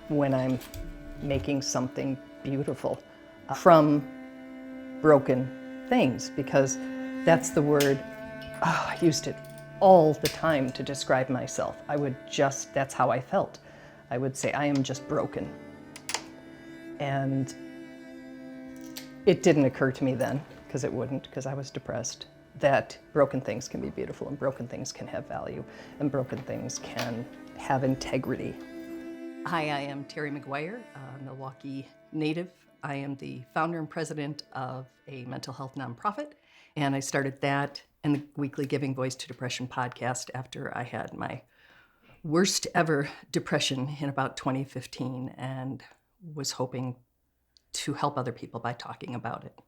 when I'm making something beautiful from broken things, because that's the word, I used it all the time to describe myself. That's how I felt. I would say, I am just broken. And it didn't occur to me then, because it wouldn't, because I was depressed, that broken things can be beautiful, and broken things can have value, and broken things can have integrity. Hi, I am Terry McGuire, a Milwaukee native. I am the founder and president of a mental health nonprofit, and I started that and the weekly Giving Voice to Depression podcast after I had my worst ever depression in about 2015, and was hoping to help other people by talking about it.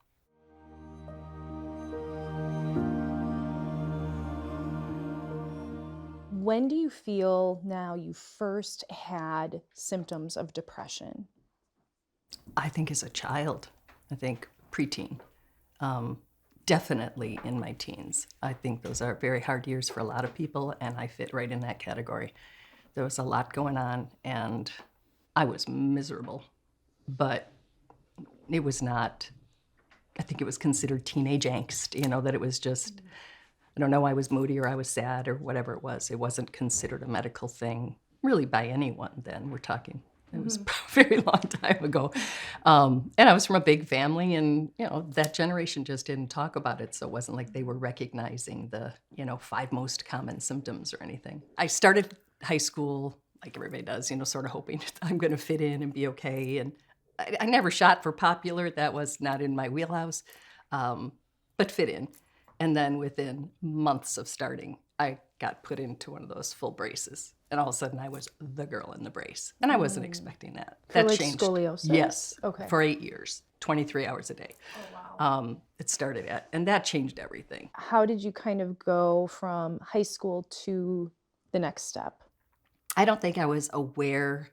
When do you feel now you first had symptoms of depression? I think as a child, I think preteen, definitely in my teens. I think those are very hard years for a lot of people, and I fit right in that category. There was a lot going on, and I was miserable, but it was not, I think it was considered teenage angst, that it was just, I don't know, I was moody or I was sad or whatever it was. It wasn't considered a medical thing really by anyone then. We're talking, it was a very long time ago. And I was from a big family, and, that generation just didn't talk about it. So it wasn't like they were recognizing the, 5 most common symptoms or anything. I started high school, like everybody does, sort of hoping I'm going to fit in and be okay. And I never shot for popular. That was not in my wheelhouse, but fit in. And then within months of starting, I got put into one of those full braces. And all of a sudden, I was the girl in the brace. And I wasn't expecting that. For That like changed. scoliosis? Yes. Okay. For 8 years, 23 hours a day. Oh, wow. It started at, and that changed everything. How did you kind of go from high school to the next step? I don't think I was aware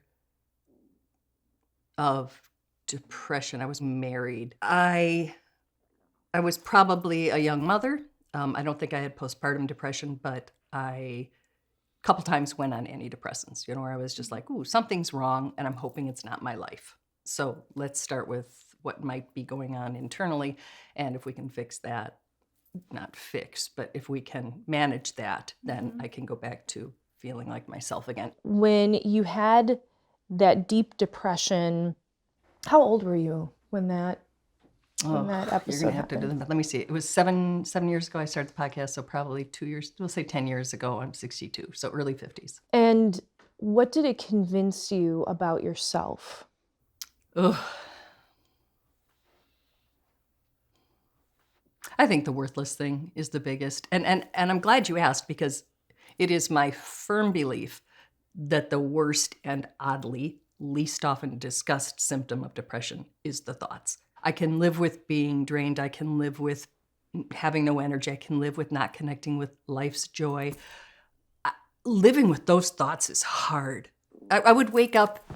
of depression. I was married. I was probably a young mother. I don't think I had postpartum depression, but I a couple times went on antidepressants, where I was just like, ooh, something's wrong, and I'm hoping it's not my life. So let's start with what might be going on internally, and if we can fix that, not fix, but if we can manage that, then I can go back to feeling like myself again. When you had that deep depression, how old were you when that episode You're gonna have to do happened? that. Let me see. It was seven years ago I started the podcast, so probably 2 years, we'll say 10 years ago. I'm 62, so early 50s. And what did it convince you about yourself? Ugh. I think the worthless thing is the biggest. And I'm glad you asked, because it is my firm belief that the worst and oddly least often discussed symptom of depression is the thoughts. I can live with being drained. I can live with having no energy. I can live with not connecting with life's joy. Living with those thoughts is hard. I would wake up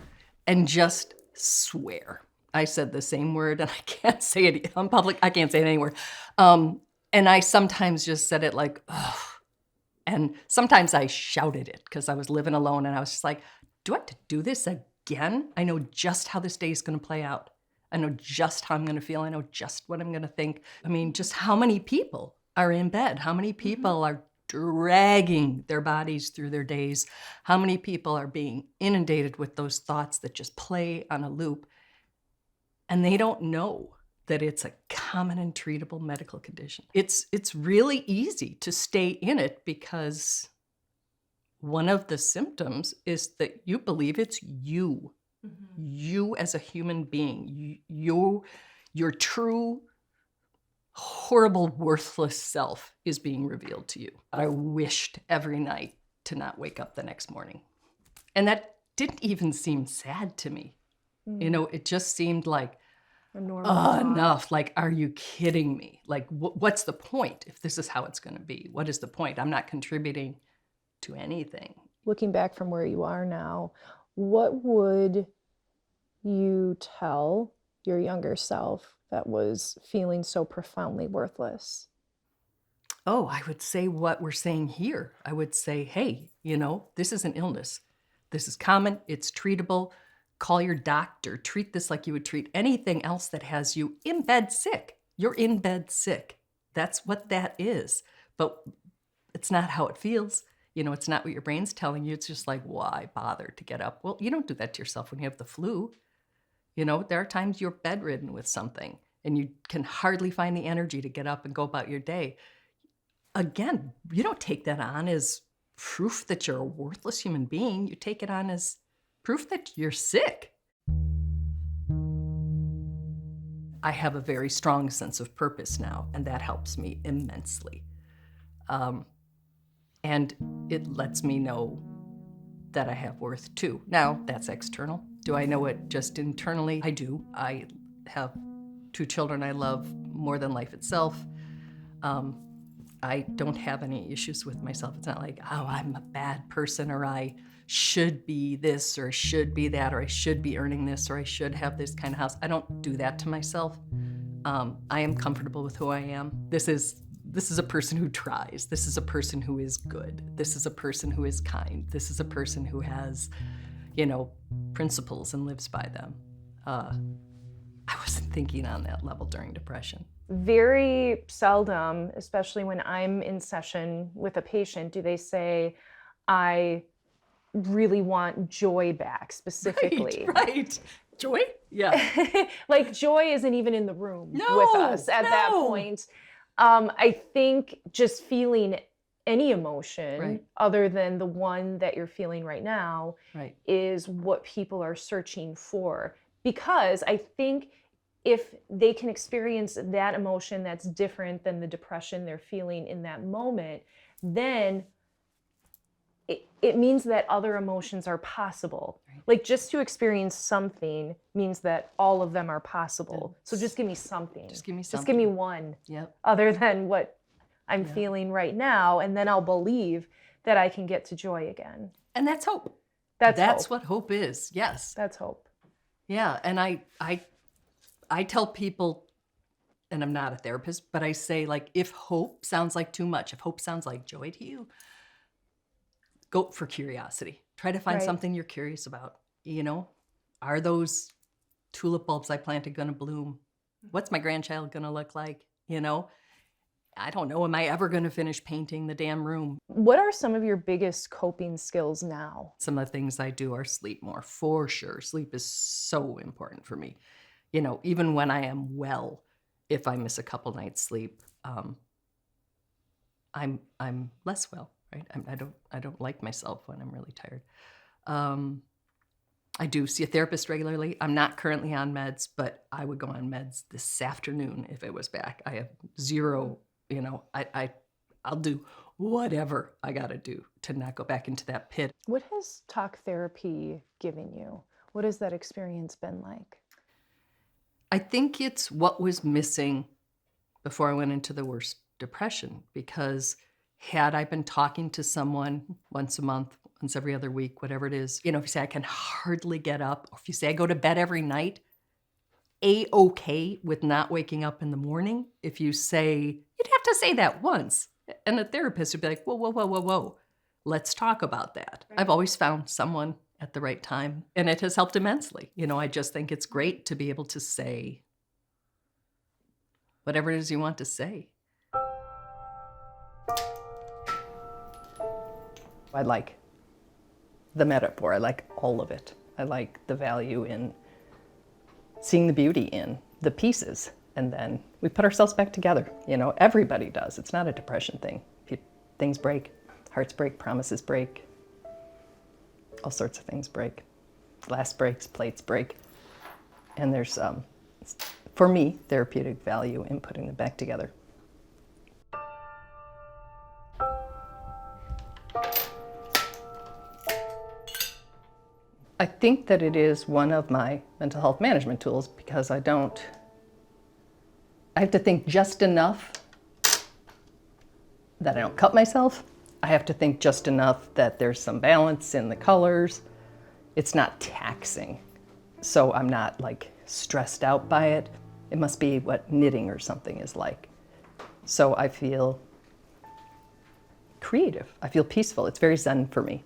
and just swear. I said the same word, and I can't say it in public. I can't say it anywhere. And I sometimes just said it like, ugh. And sometimes I shouted it because I was living alone, and I was just like, do I have to do this again? I know just how this day is going to play out. I know just how I'm going to feel. I know just what I'm going to think. I mean, just how many people are in bed? How many people are dragging their bodies through their days? How many people are being inundated with those thoughts that just play on a loop? And they don't know that it's a common and treatable medical condition. It's really easy to stay in it, because one of the symptoms is that you believe it's you. You as a human being, your true, horrible, worthless self is being revealed to you. I wished every night to not wake up the next morning. And that didn't even seem sad to me. It just seemed like, enough. Like, are you kidding me? Like, what's the point if this is how it's going to be? What is the point? I'm not contributing to anything. Looking back from where you are now, what would you tell your younger self that was feeling so profoundly worthless? Oh, I would say what we're saying here. I would say, hey, this is an illness. This is common. It's treatable. call your doctor, treat this like you would treat anything else that has you in bed sick. You're in bed sick. That's what that is. But it's not how it feels. It's not what your brain's telling you. It's just like, why bother to get up? Well, you don't do that to yourself when you have the flu. There are times you're bedridden with something and you can hardly find the energy to get up and go about your day. Again, you don't take that on as proof that you're a worthless human being. You take it on as proof that you're sick. I have a very strong sense of purpose now, and that helps me immensely. And it lets me know that I have worth too. Now, that's external. Do I know it just internally? I do. I have 2 children I love more than life itself. I don't have any issues with myself. It's not like, oh, I'm a bad person, or I should be this, or should be that, or I should be earning this, or I should have this kind of house. I don't do that to myself. I am comfortable with who I am. This is a person who tries. This is a person who is good. This is a person who is kind. This is a person who has, principles and lives by them. I wasn't thinking on that level during depression. Very seldom, especially when I'm in session with a patient, do they say, I really want joy back specifically. Right. Joy? Yeah. Like joy isn't even in the room with us at that point. I think just feeling any emotion other than the one that you're feeling right now is what people are searching for. Because I think if they can experience that emotion that's different than the depression they're feeling in that moment, then it means that other emotions are possible. Like just to experience something means that all of them are possible. So just give me something. Just give me something. Just give me one. Yep. Other than what I'm feeling right now, and then I'll believe that I can get to joy again. And that's hope. That's That's hope. what hope is. Yes. That's hope. Yeah, and I tell people, and I'm not a therapist, but I say, like, if hope sounds like too much, if hope sounds like joy to you, go for curiosity. Try to find something you're curious about. Are those tulip bulbs I planted gonna bloom? What's my grandchild gonna look like? I don't know. Am I ever gonna finish painting the damn room? What are some of your biggest coping skills now? Some of the things I do are sleep more, for sure. Sleep is so important for me. Even when I am well, if I miss a couple nights sleep, I'm less well, right? I don't like myself when I'm really tired. I do see a therapist regularly. I'm not currently on meds, but I would go on meds this afternoon if it was back. I have zero, I'll do whatever I gotta do to not go back into that pit. What has talk therapy given you? What has that experience been like? I think it's what was missing before I went into the worst depression, because had I been talking to someone once a month, once every other week, whatever it is, if you say I can hardly get up, or if you say I go to bed every night, A-okay with not waking up in the morning. If you say, you'd have to say that once, and a therapist would be like, whoa, let's talk about that. Right. I've always found someone at the right time, and it has helped immensely. I just think it's great to be able to say whatever it is you want to say. I like the metaphor. I like all of it. I like the value in seeing the beauty in the pieces, and then we put ourselves back together. Everybody does. It's not a depression thing. Things break, hearts break, promises break, all sorts of things break. Glass breaks, plates break. And there's, for me, therapeutic value in putting them back together. I think that it is one of my mental health management tools, because I have to think just enough that I don't cut myself. I have to think just enough that there's some balance in the colors. It's not taxing, so I'm not stressed out by it. It must be what knitting or something is like. So I feel creative. I feel peaceful. It's very zen for me.